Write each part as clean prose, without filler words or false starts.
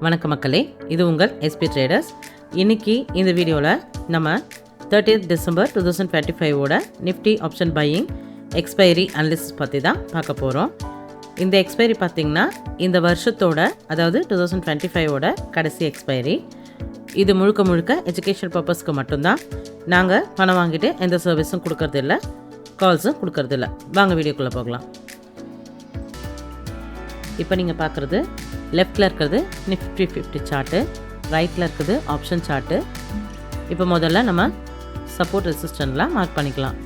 வணக்க மக்களே, இது உங்கள் எஸ்பி ட்ரேடர்ஸ். இன்றைக்கி இந்த வீடியோவில் நம்ம 30th December 2025 Nifty option buying expiry analysis பற்றி தான் பார்க்க போகிறோம். இந்த எக்ஸ்பைரி பார்த்திங்கன்னா இந்த வருஷத்தோட, அதாவது 2025 கடைசி எக்ஸ்பைரி. இது முழுக்க எஜுகேஷன் பர்பஸ்க்கு மட்டும்தான். நாங்கள் பணம் வாங்கிட்டு எந்த சர்வீஸும் கொடுக்கறதில்ல, கால்ஸும் கொடுக்கறதில்ல. வாங்க வீடியோக்குள்ளே போகலாம். இப்போ நீங்கள் பார்க்குறது லெஃப்டில் இருக்கிறது நிஃப்டி 50 சார்ட்டு, ரைட்டில் இருக்குது ஆப்ஷன் சார்ட்டு. இப்போ முதல்ல நம்ம சப்போர்ட் ரெசிஸ்டன்ட்லாம் மார்க் பண்ணிக்கலாம்.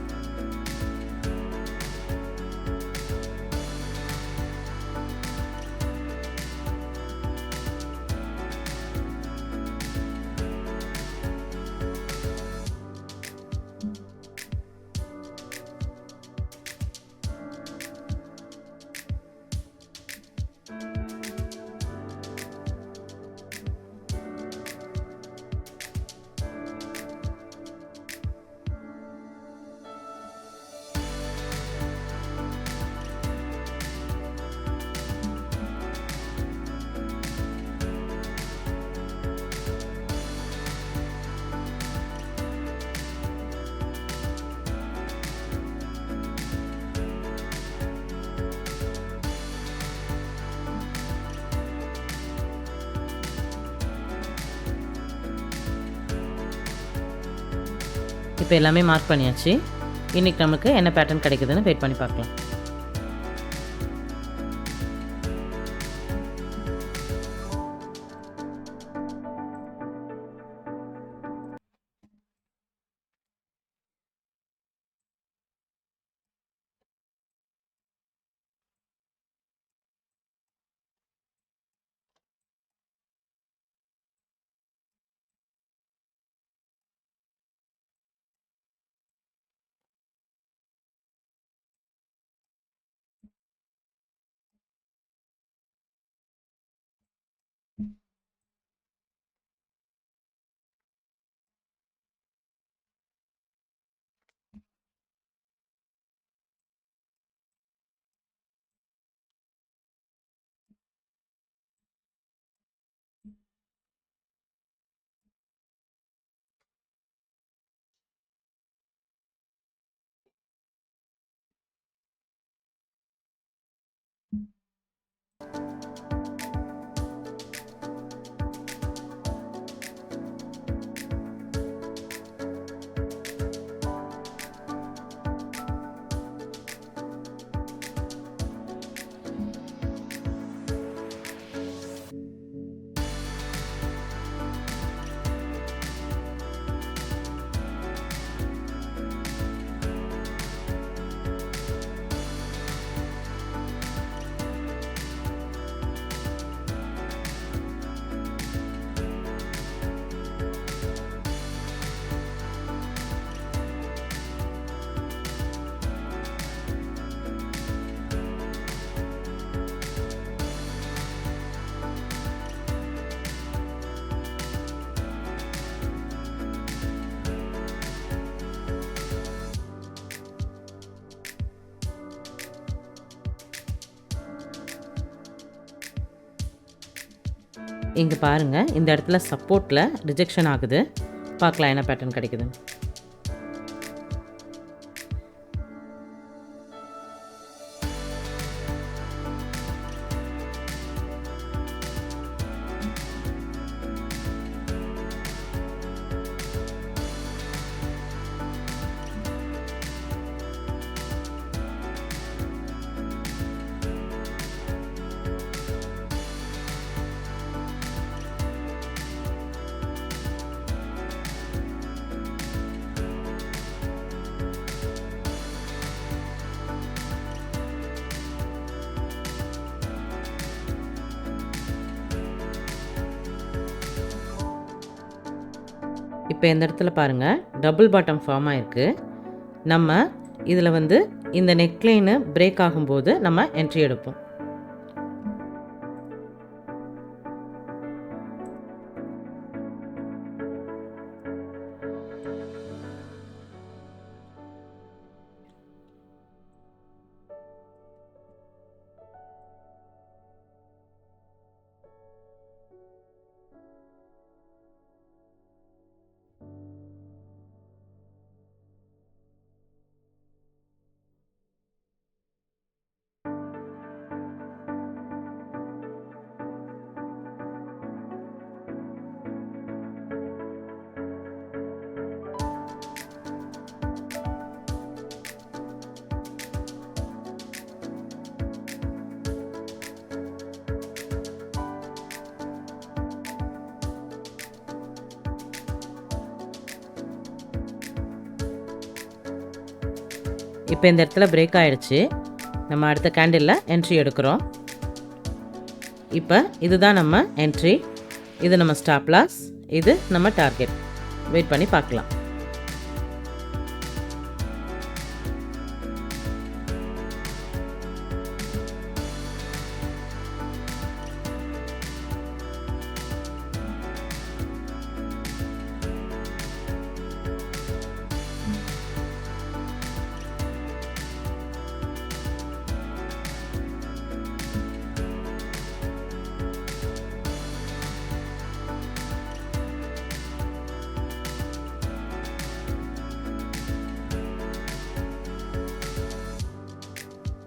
இப்போ எல்லாமே மார்க் பண்ணியாச்சு. இன்றைக்கி நமக்கு என்ன பேட்டர்ன் கிடைக்குதுன்னு வெயிட் பண்ணி பார்க்கலாம். இங்கே பாருங்கள், இந்த இடத்துல சப்போர்ட்டில் ரிஜெக்ஷன் ஆகுது. பார்க்கலாம் என்ன பேட்டர்ன் கிடைக்குதுன்னு. இப்போ இந்த இடத்துல பாருங்கள், டபுள் பாட்டம் ஃபார்ம் ஆகிருக்கு. நம்ம இதில் இந்த நெக்லைனு பிரேக் ஆகும்போது நம்ம என்ட்ரி எடுப்போம். இப்போ இந்த இடத்துல பிரேக் ஆகிடுச்சு. நம்ம அடுத்த கேண்டிலில் என்ட்ரி எடுக்கிறோம். இப்போ இதுதான் நம்ம என்ட்ரி, இது நம்ம ஸ்டாப் லாஸ், இது நம்ம டார்கெட். வெயிட் பண்ணி பார்க்கலாம்.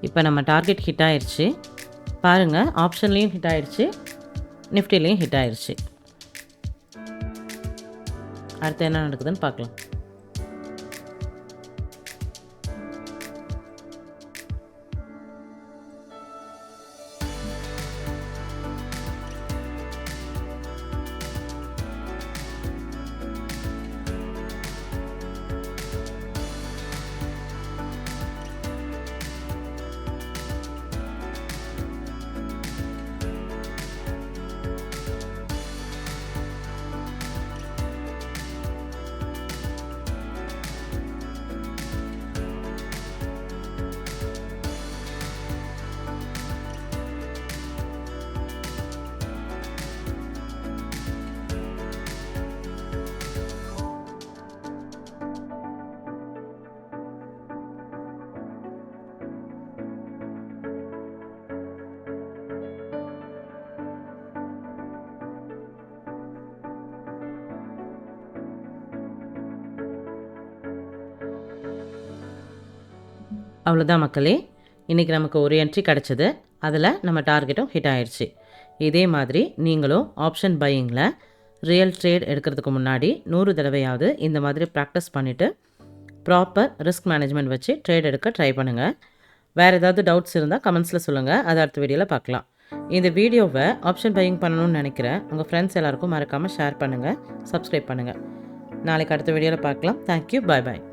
இப்போ நம்ம டார்கெட் ஹிட் ஆயிடுச்சு. பாருங்கள், ஆப்ஷன்லேயும் ஹிட் ஆயிடுச்சு, நிஃப்டிலையும் ஹிட் ஆயிடுச்சு. அடுத்து என்ன நடக்குதுன்னு பார்க்கலாம். அவ்வளோதான் மக்களே, இன்றைக்கி நமக்கு ஒரு என்ட்ரி கிடச்சிது. அதில் நம்ம டார்கெட்டும் ஹிட் ஆயிடுச்சு. இதே மாதிரி நீங்களும் ஆப்ஷன் பையிங்கில் ரியல் ட்ரேட் எடுக்கிறதுக்கு முன்னாடி 100 தடவையாவது இந்த மாதிரி ப்ராக்டிஸ் பண்ணிவிட்டு ப்ராப்பர் ரிஸ்க் மேனேஜ்மெண்ட் வச்சு ட்ரேட் எடுக்க ட்ரை பண்ணுங்கள். வேறு ஏதாவது டவுட்ஸ் இருந்தால் கமெண்ட்ஸில் சொல்லுங்கள், அதை அடுத்த வீடியோவில் பார்க்கலாம். இந்த வீடியோவை ஆப்ஷன் பையிங் பண்ணணும்னு நினைக்கிறேன் உங்கள் ஃப்ரெண்ட்ஸ் எல்லாருக்கும் மறக்காமல் ஷேர் பண்ணுங்கள், சப்ஸ்கிரைப் பண்ணுங்கள். நாளைக்கு அடுத்த வீடியோவில் பார்க்கலாம். தேங்க்யூ, பாய் பாய்.